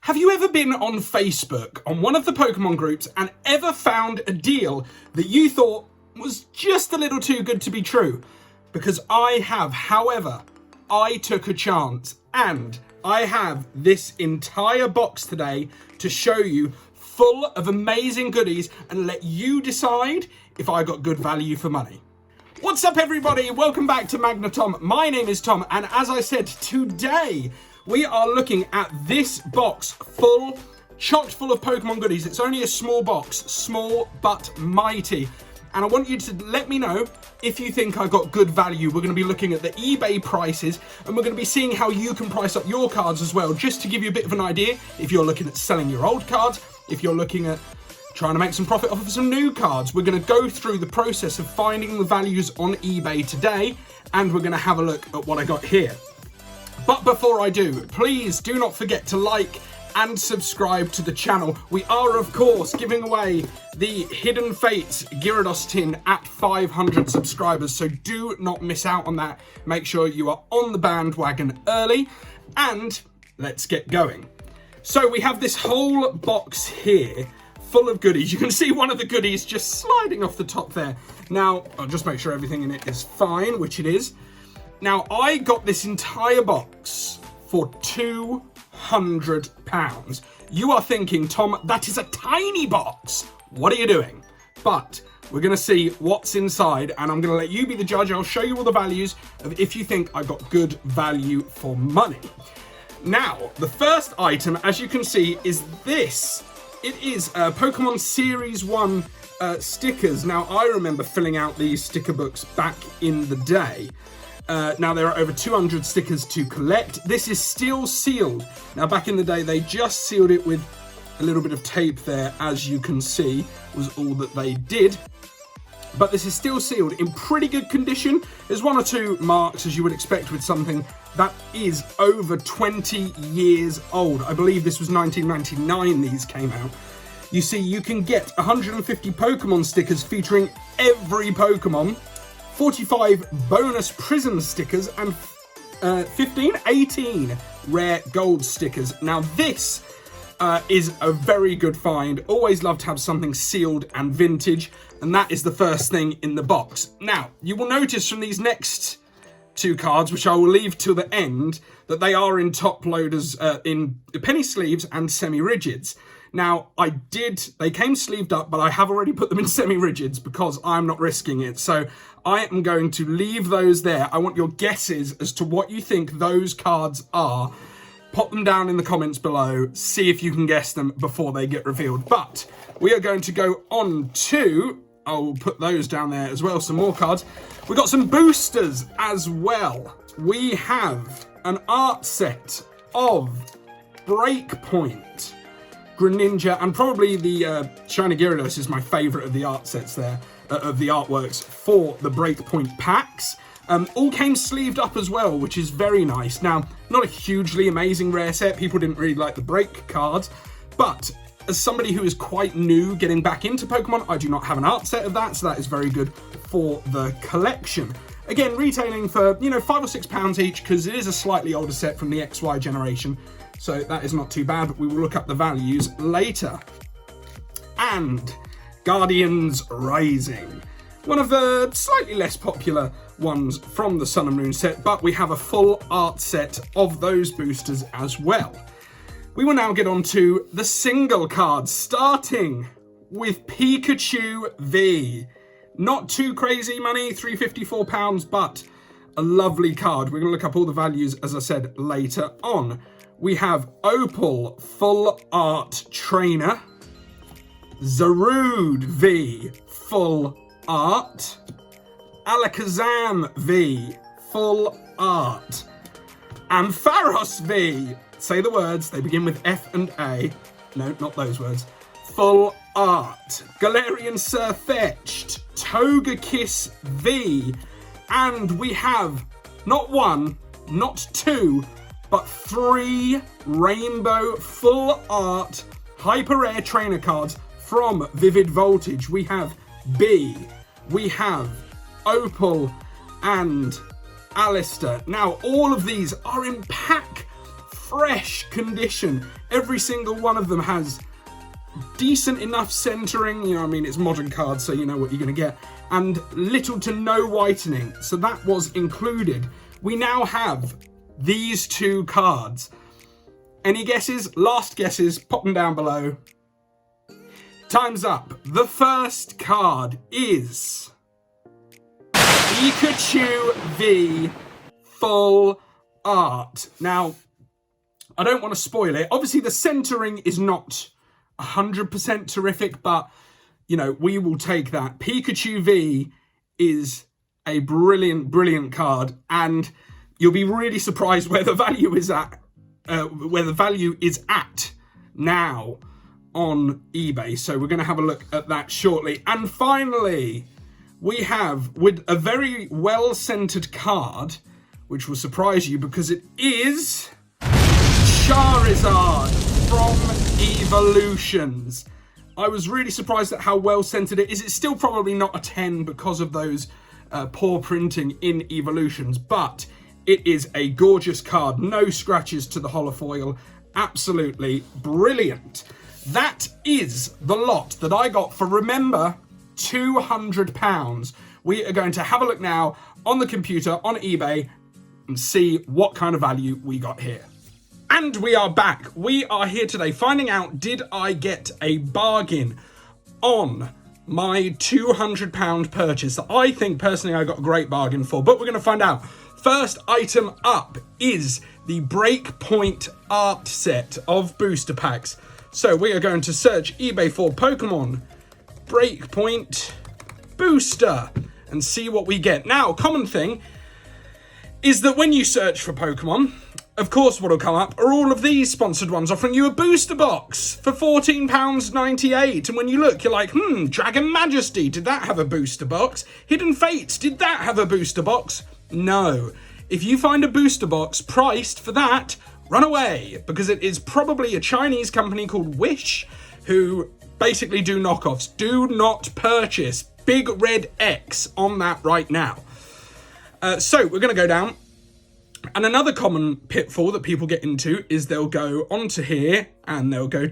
Have you ever been on Facebook, on one of the Pokemon groups, and ever found a deal that you thought was just a little too good to be true? Because I have. However, I took a chance, and I have this entire box today to show you, full of amazing goodies, and let you decide if I got good value for money. What's up, everybody? Welcome back to Magnatom. My name is Tom, and as I said, today we are looking at this box chocked full of Pokemon goodies. It's only a small box, small but mighty. And I want you to let me know if you think I got good value. We're going to be looking at the eBay prices, and we're going to be seeing how you can price up your cards as well, just to give you a bit of an idea if you're looking at selling your old cards, if you're looking at trying to make some profit off of some new cards. We're going to go through the process of finding the values on eBay today, and we're going to have a look at what I got here. But before I do, please do not forget to like and subscribe to the channel. We are, of course, giving away the Hidden Fates Gyarados tin at 500 subscribers, so do not miss out on that. Make sure you are on the bandwagon early, and let's get going. So we have this whole box here full of goodies. You can see one of the goodies just sliding off the top there. Now, I'll just make sure everything in it is fine, which it is. Now, I got this entire box for £200. You are thinking, Tom, that is a tiny box. What are you doing? But we're going to see what's inside, and I'm going to let you be the judge. I'll show you all the values of if you think I got good value for money. Now, the first item, as you can see, is this. It is Pokemon Series 1 stickers. Now, I remember filling out these sticker books back in the day. Now, there are over 200 stickers to collect. This is still sealed. Now, back in the day, they just sealed it with a little bit of tape there, as you can see, was all that they did. But this is still sealed in pretty good condition. There's one or two marks, as you would expect with something that is over 20 years old. I believe this was 1999 these came out. You see, you can get 150 Pokemon stickers featuring every Pokemon, 45 bonus prison stickers, and 18 rare gold stickers. Now, this is a very good find. Always love to have something sealed and vintage, and that is the first thing in the box. Now, you will notice from these next two cards, which I will leave till the end, that they are in top loaders, in penny sleeves and semi-rigids. Now, they came sleeved up, but I have already put them in semi-rigids because I'm not risking it. So I am going to leave those there. I want your guesses as to what you think those cards are. Pop them down in the comments below. See if you can guess them before they get revealed. But we are going to go on to, I'll put those down there as well, some more cards. We've got some boosters as well. We have an art set of Breakpoint, Greninja, and probably the Shiny Gyarados is my favourite of the art sets there, of the artworks for the Breakpoint packs. All came sleeved up as well, which is very nice. Now, not a hugely amazing rare set. People didn't really like the break cards, but as somebody who is quite new getting back into Pokemon, I do not have an art set of that, so that is very good for the collection. Again, retailing for, £5 or £6 each, because it is a slightly older set from the XY generation, so that is not too bad, but we will look up the values later. And Guardians Rising, one of the slightly less popular ones from the Sun and Moon set, but we have a full art set of those boosters as well. We will now get on to the single cards, starting with Pikachu V. Not too crazy money, £354, but a lovely card. We're going to look up all the values, as I said, later on. We have Opal Full Art Trainer, Zarude V Full Art, Alakazam V Full Art, Ampharos V. Say the words, they begin with F and A. No, not those words. Full Art. Galarian Sirfetch'd, Togekiss V. And we have not one, not two, but 3 Rainbow Full Art Hyper Rare Trainer cards from Vivid Voltage. We have B, we have Opal, and Alistair. Now, all of these are in pack fresh condition. Every single one of them has decent enough centering, you know, I mean, it's modern cards, so you know what you're going to get, and little to no whitening, so that was included. We now have these two cards. Any guesses? Last guesses, pop them down below. Time's up. The first card is Pikachu V Full Art. Now, I don't want to spoil it. Obviously, the centering is not 100% terrific, but, you know, we will take that. Pikachu V is a brilliant, brilliant card, and you'll be really surprised where the value is at, now on eBay. So we're going to have a look at that shortly. And finally, we have, with a very well-centered card, which will surprise you because it is Charizard from Evolutions. I was really surprised at how well centered it is. It's still probably not a 10 because of those poor printing in Evolutions, but it is a gorgeous card. No scratches to the holofoil. Absolutely brilliant. That is the lot that I got for, remember, £200. We are going to have a look now on the computer, on eBay, and see what kind of value we got here. And we are back. We are here today finding out, did I get a bargain on my £200 purchase that I think personally I got a great bargain for, but we're going to find out. First item up is the Breakpoint art set of booster packs. So we are going to search eBay for Pokemon Breakpoint booster and see what we get. Now, a common thing is that when you search for Pokemon, of course what will come up are all of these sponsored ones offering you a booster box for £14.98. And when you look, you're like, Dragon Majesty, did that have a booster box? Hidden Fates, did that have a booster box? No. If you find a booster box priced for that, run away, because it is probably a Chinese company called Wish who basically do knockoffs. Do not purchase. Big red X on that right now. So we're going to go down. And another common pitfall that people get into is they'll go onto here and they'll go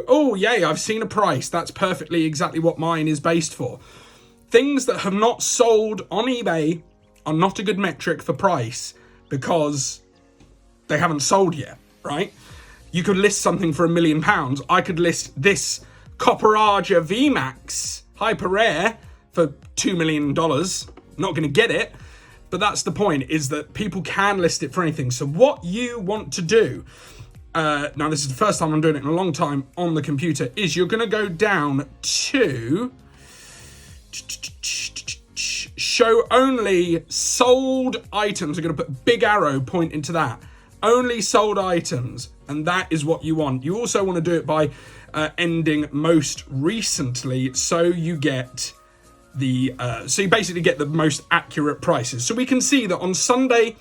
oh yay, I've seen a price. That's perfectly exactly what mine is based for. Things that have not sold on eBay are not a good metric for price because they haven't sold yet, right? You could list something for £1 million. I could list this Copperaja VMAX Hyper Rare for $2 million. Not going to get it. But that's the point, is that people can list it for anything. So what you want to do, now this is the first time I'm doing it in a long time on the computer, is you're going to go down to show only sold items. We're going to put a big arrow pointing to that. Only sold items. And that is what you want. You also want to do it by ending most recently, so you get so you basically get the most accurate prices. So we can see that on Sunday,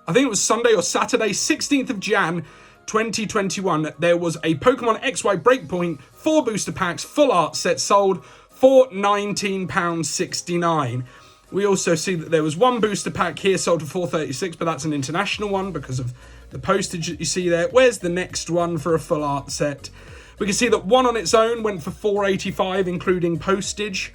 I think it was Sunday or Saturday, 16th of Jan 2021, there was a Pokemon XY Breakpoint 4 booster packs full art set sold for £19.69. We also see that there was one booster pack here sold for £4.36, but that's an international one because of the postage that you see there. Where's the next one for a full art set? We can see that one on its own went for £4.85, including postage.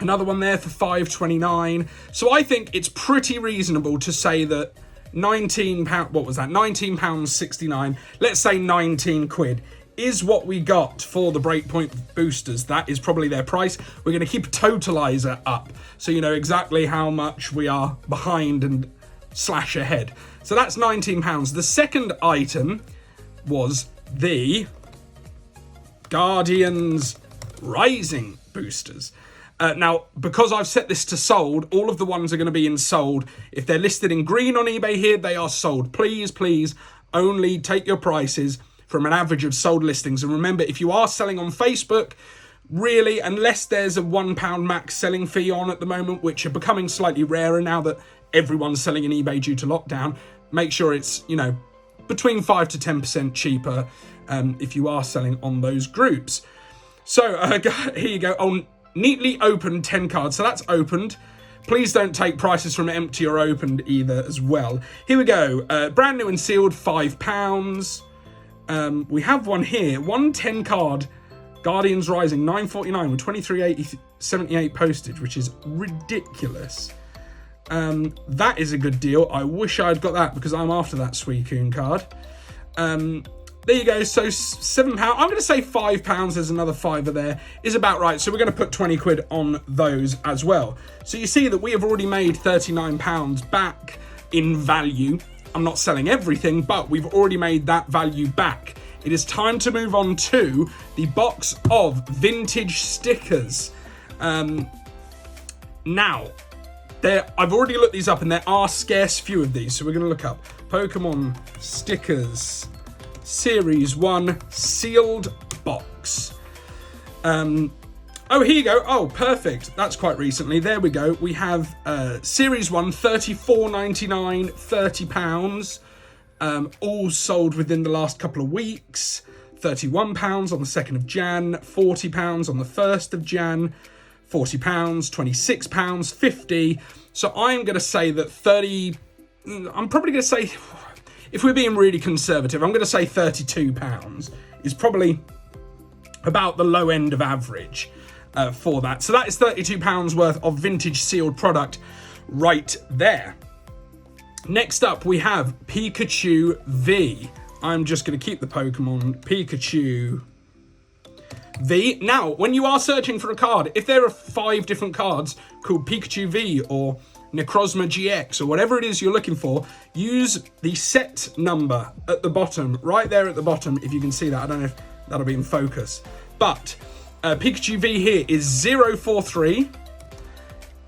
Another one there for £5.29. So I think it's pretty reasonable to say that £19, what was that? £19.69, let's say 19 quid, is what we got for the Breakpoint boosters. That is probably their price. We're going to keep a totalizer up so you know exactly how much we are behind and slash ahead. So that's £19. The second item was the Guardians Rising boosters. Now, because I've set this to sold, all of the ones are going to be in sold. If they're listed in green on eBay here, they are sold. Please, please, only take your prices from an average of sold listings. And remember, if you are selling on Facebook, really, unless there's a £1 max selling fee on at the moment, which are becoming slightly rarer now that everyone's selling in eBay due to lockdown, make sure it's, you know, between 5 to 10% cheaper if you are selling on those groups. So here you go. Oh, neatly opened 10 cards. So that's opened. Please don't take prices from empty or opened either as well. Here we go. Brand new and sealed, £5. We have one here. 110 card, Guardians Rising, $9.49 with 23.78 postage, which is ridiculous. That is a good deal. I wish I'd got that because I'm after that Suicune card. There you go. So £7. I'm going to say £5. There's another fiver there. Is about right. So we're going to put 20 quid on those as well. So you see that we have already made £39 back in value. I'm not selling everything, but we've already made that value back. It is time to move on to the box of vintage stickers. Now, I've already looked these up and there are scarce few of these. So we're going to look up Pokemon stickers. Series 1 sealed box. Oh, here you go. Oh, perfect. That's quite recently. There we go. We have Series 1, $34.99, £30. All sold within the last couple of weeks. £31 on the 2nd of Jan, £40 on the 1st of Jan, £40, £26, $50. So I'm going to say that I'm probably going to say, if we're being really conservative, I'm going to say £32 is probably about the low end of average for that. So that is £32 worth of vintage sealed product right there. Next up, we have Pikachu V. I'm just going to keep the Pokemon Pikachu V. Now, when you are searching for a card, if there are 5 different cards called Pikachu V or Necrozma GX or whatever it is you're looking for, use the set number at the bottom, right there at the bottom, if you can see that. I don't know if that'll be in focus. But Pikachu V here is 043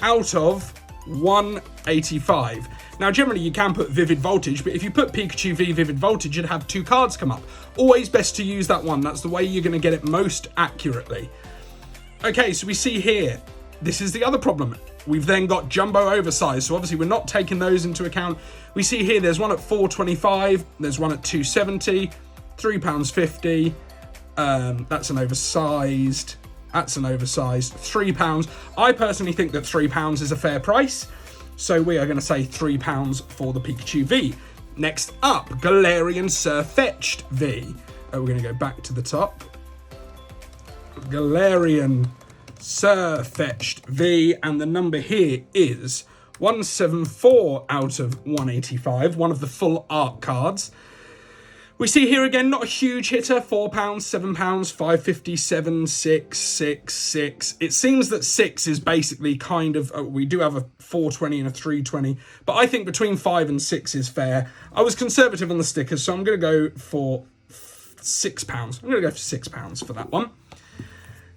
out of 185. Now, generally you can put Vivid Voltage, but if you put Pikachu V Vivid Voltage, you'd have 2 cards come up. Always best to use that one. That's the way you're going to get it most accurately. Okay, so we see here, this is the other problem. We've then got jumbo oversized, so obviously we're not taking those into account. We see here there's one at $4.25, there's one at $2.70, £3.50. That's an oversized. That's an oversized. £3. I personally think that £3 is a fair price, so we are going to say £3 for the Pikachu V. Next up, Galarian Sirfetch'd V. We're going to go back to the top. Galarian Sirfetch'd V, and the number here is 174 out of 185, one of the full art cards. We see here again, not a huge hitter, £4, £7, £5.50, 7, 6, 6, 6. It seems that 6 is basically kind of, we do have a $4.20 and a $3.20, but I think between 5 and 6 is fair. I was conservative on the stickers, so I'm going to go for £6. I'm going to go for £6 for that one.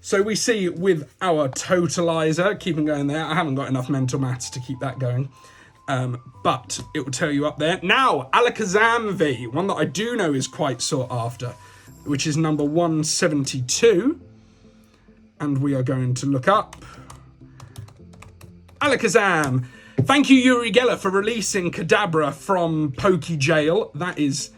So we see with our totalizer, keeping going there, I haven't got enough mental maths to keep that going, but it will tell you up there. Now, Alakazam V, one that I do know is quite sought after, which is number 172. And we are going to look up Alakazam. Thank you, Uri Geller, for releasing Kadabra from Poke Jail. That is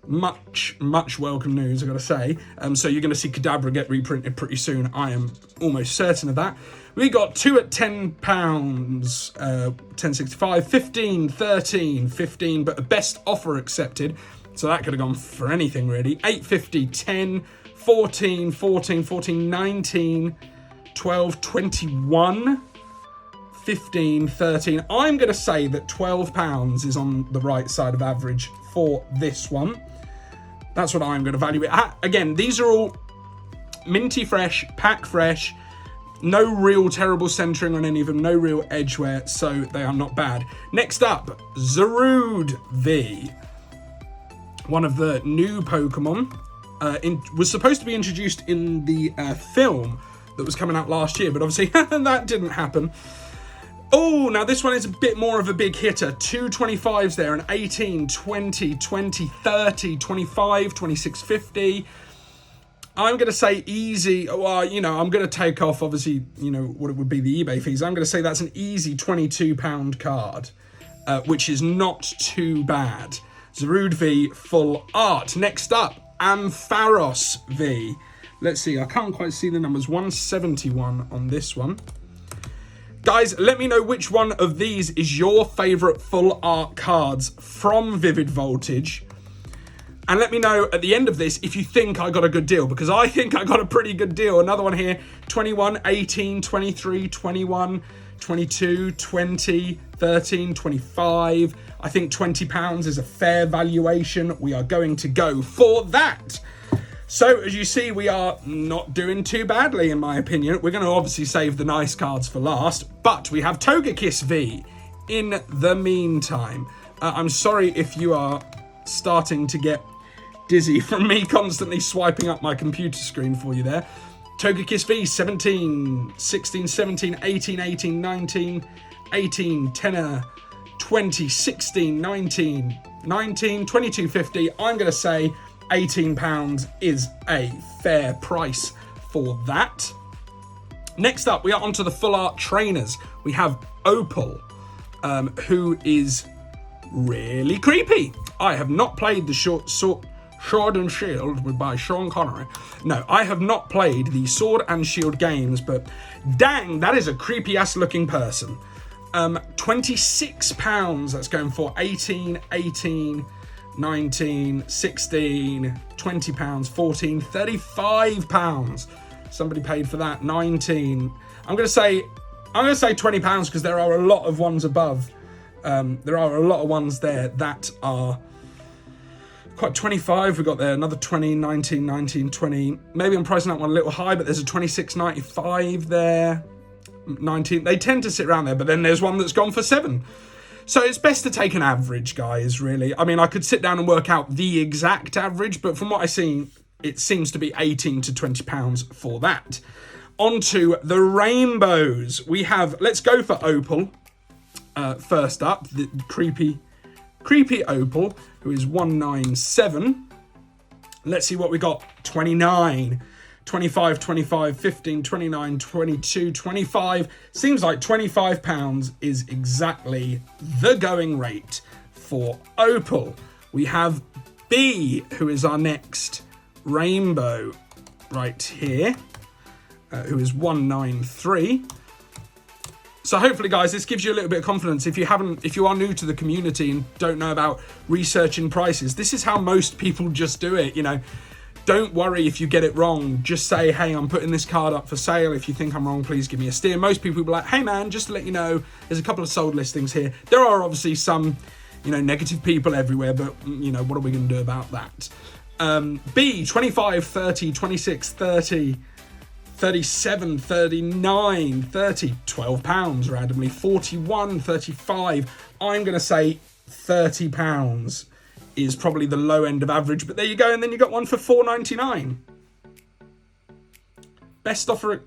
much welcome news, I gotta say. So you're gonna see Kadabra get reprinted pretty soon. I am almost certain of that. We got 2 at £10, 10.65, 15, 13, 15, but a best offer accepted. So that could have gone for anything really. 8.50, 10, 14, 14, 14, 19, 12, 21, 15, 13. I'm gonna say that £12 is on the right side of average for this one. That's what I'm going to value it at. Again, these are all minty fresh, pack fresh, no real terrible centering on any of them, no real edge wear, so they are not bad. Next up, Zarude V. One of the new Pokemon. Was supposed to be introduced in the film that was coming out last year, but obviously that didn't happen. Oh, now this one is a bit more of a big hitter. 2 25s there, an 18, 20, 20, 30, 25, 26.50. I'm going to say easy. Well, I'm going to take off, obviously, what it would be the eBay fees. I'm going to say that's an easy £22 card, which is not too bad. Zarude V, full art. Next up, Ampharos V. Let's see, I can't quite see the numbers. 171 on this one. Guys, let me know which one of these is your favourite full art cards from Vivid Voltage. And let me know at the end of this if you think I got a good deal, because I think I got a pretty good deal. Another one here, 21, 18, 23, 21, 22, 20, 13, 25. I think £20 is a fair valuation. We are going to go for that. So, as you see, we are not doing too badly, in my opinion. We're going to obviously save the nice cards for last, but we have Togekiss V in the meantime. I'm sorry if you are starting to get dizzy from me constantly swiping up my computer screen for you there. Togekiss V, 17, 16, 17, 18, 18, 19, 18, 10, 20, 16, 19, 19, 22.50. I'm going to say £18 is a fair price for that. Next up, we are onto the full art trainers. We have Opal, who is really creepy. I have not played the Sword and Shield by Sean Connery. No, I have not played the Sword and Shield games, but dang, that is a creepy ass looking person. £26, that's going for 18, 18, 19, 16, £20, 14, £35. Somebody paid for that. 19. I'm gonna say £20 because there are a lot of ones above. There are a lot of ones there that are quite 25. We got there another 20, 19, 19, 20. Maybe I'm pricing that one a little high, but there's a 26.95 there. 19. They tend to sit around there, but then there's one that's gone for 7. So it's best to take an average, guys, really. I mean, I could sit down and work out the exact average, but from what I've seen, it seems to be 18 to £20 for that. Onto the rainbows. We have, let's go for Opal. First up, the creepy Opal, who is 197. Let's see what we got. 29, 25, 25, 15, 29, 22, 25. Seems like £25 is exactly the going rate for Opal. We have B, who is our next rainbow right here, who is 193. So hopefully, guys, this gives you a little bit of confidence. If you are new to the community and don't know about researching prices, this is how most people just do it. You know, don't worry if you get it wrong. Just say, hey, I'm putting this card up for sale. If you think I'm wrong, please give me a steer. Most people will be like, hey, man, just to let you know, there's a couple of sold listings here. There are obviously some, negative people everywhere, but, what are we going to do about that? B, 25, 30, 26, 30, 37, 39, 30, £12 randomly, 41, 35. I'm going to say £30 is probably the low end of average, but there you go. And then you got one for $4.99. Best offer.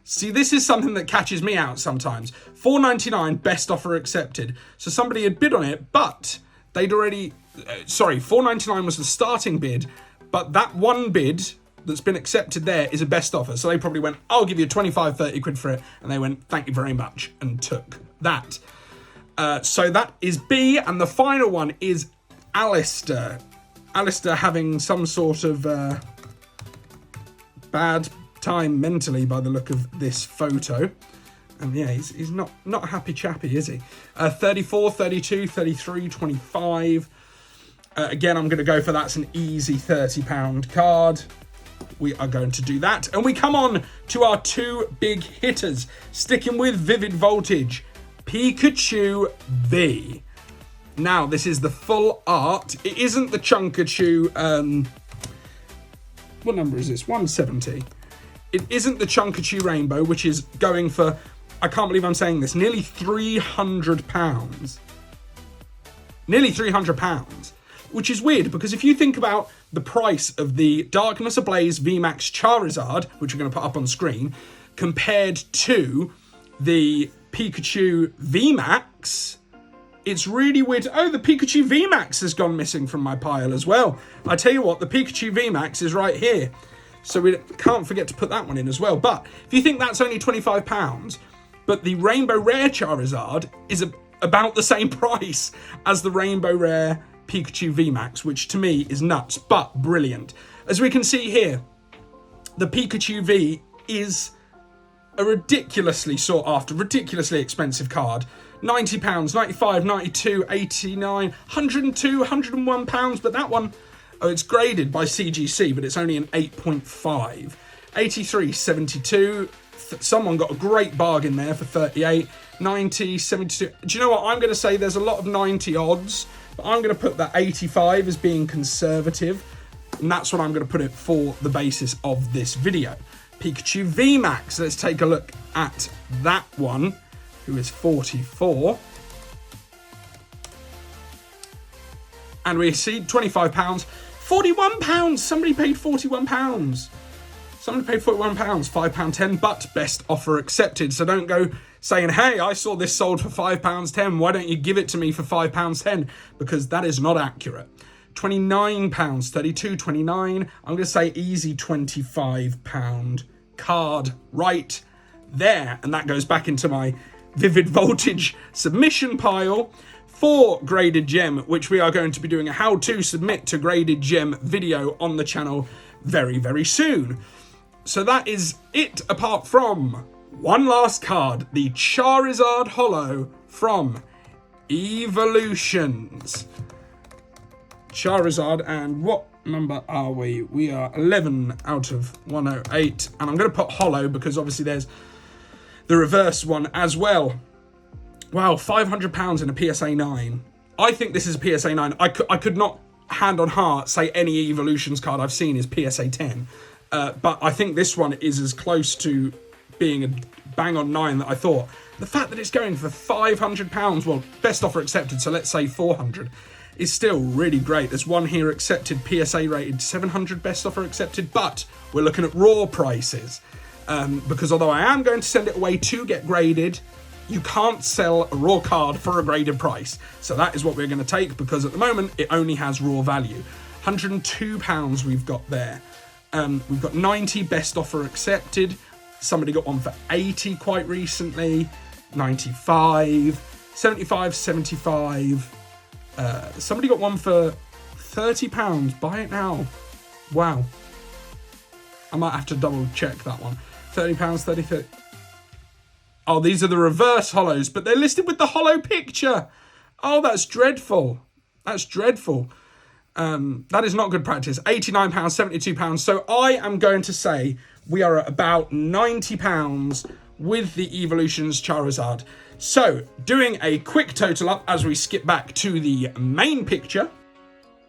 See, this is something that catches me out sometimes. $4.99, best offer accepted. So somebody had bid on it, but they'd already, $4.99 was the starting bid, but that one bid that's been accepted there is a best offer. So they probably went, I'll give you 25, 30 quid for it. And they went, thank you very much, and took that. So that is B. And the final one is Alistair. Alistair having some sort of bad time mentally by the look of this photo. And yeah, he's not a happy chappy, is he? 34, 32, 33, 25. Again, I'm going to go for that's an easy £30 card. We are going to do that. And we come on to our two big hitters. Sticking with Vivid Voltage. Pikachu V. Now, this is the full art. It isn't the Chunkachu. What number is this? 170. It isn't the Chunkachu Rainbow, which is going for, I can't believe I'm saying this, nearly £300. Nearly £300. Which is weird, because if you think about the price of the Darkness Ablaze VMAX Charizard, which we're going to put up on screen, compared to the Pikachu VMAX, it's really weird. Oh, the Pikachu VMAX has gone missing from my pile as well. I tell you what, the Pikachu VMAX is right here. So we can't forget to put that one in as well. But if you think that's only £25, but the Rainbow Rare Charizard is about the same price as the Rainbow Rare Pikachu VMAX, which to me is nuts, but brilliant. As we can see here, the Pikachu V is a ridiculously sought after, ridiculously expensive card. £90, £95, £92, £89, £102, £101, but that one, oh, it's graded by CGC, but it's only an 8.5. £83, £72. Someone got a great bargain there for £38, £90, £72. Do you know what? I'm going to say there's a lot of 90 odds, but I'm going to put that 85 as being conservative, and that's what I'm going to put it for the basis of this video. Pikachu VMAX. Let's take a look at that one, who is 44. And we see £25, £41. Somebody paid £41. Somebody paid £41, £5.10, but best offer accepted. So don't go saying, hey, I saw this sold for £5.10. Why don't you give it to me for £5.10? Because that is not accurate. £29, £32, £29. I'm going to say easy £25 card right there. And that goes back into my Vivid Voltage submission pile for Graded Gem, which we are going to be doing a how to submit to Graded Gem video on the channel very, very soon. So that is it, apart from one last card, the Charizard Holo from Evolutions. Charizard, and what number are we? We are 11 out of 108, and I'm going to put Holo because obviously there's the reverse one as well. Wow, £500 in a PSA 9. I think this is a PSA 9. I could not, hand on heart, say any Evolutions card I've seen is PSA 10. But I think this one is as close to being a bang on 9 that I thought. The fact that it's going for £500, well, best offer accepted, so let's say 400, is still really great. There's one here accepted, PSA rated 700, best offer accepted, but we're looking at raw prices. Because although I am going to send it away to get graded, you can't sell a raw card for a graded price. So that is what we're going to take, because at the moment it only has raw value. £102 we've got there. We've got 90 best offer accepted. Somebody got one for 80 quite recently. 95, 75, 75. Somebody got one for £30. Buy it now. Wow. I might have to double check that one. £30, 30. Oh, these are the reverse holos, but they're listed with the holo picture. Oh, that's dreadful. That's dreadful. That is not good practice. £89, £72. So I am going to say we are at about £90 with the Evolutions Charizard. So doing a quick total up as we skip back to the main picture.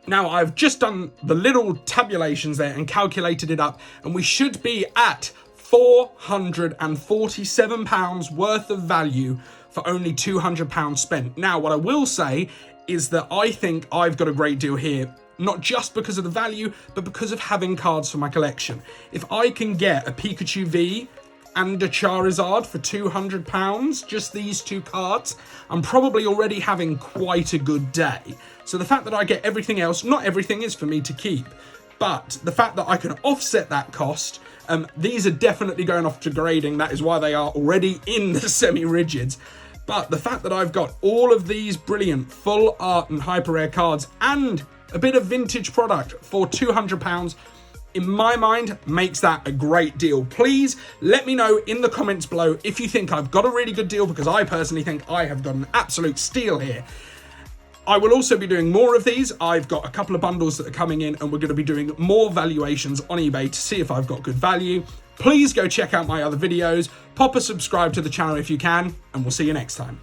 Now I've just done the little tabulations there and calculated it up, and we should be at £447 worth of value for only £200 spent. Now, what I will say is that I think I've got a great deal here, not just because of the value, but because of having cards for my collection. If I can get a Pikachu V and a Charizard for £200, just these two cards, I'm probably already having quite a good day. So the fact that I get everything else, not everything is for me to keep, but the fact that I can offset that cost, these are definitely going off to grading. That is why they are already in the semi-rigids. But the fact that I've got all of these brilliant full art and hyper rare cards and a bit of vintage product for £200, in my mind, makes that a great deal. Please let me know in the comments below if you think I've got a really good deal, because I personally think I have got an absolute steal here. I will also be doing more of these. I've got a couple of bundles that are coming in, and we're going to be doing more valuations on eBay to see if I've got good value. Please go check out my other videos. Pop a subscribe to the channel if you can, and we'll see you next time.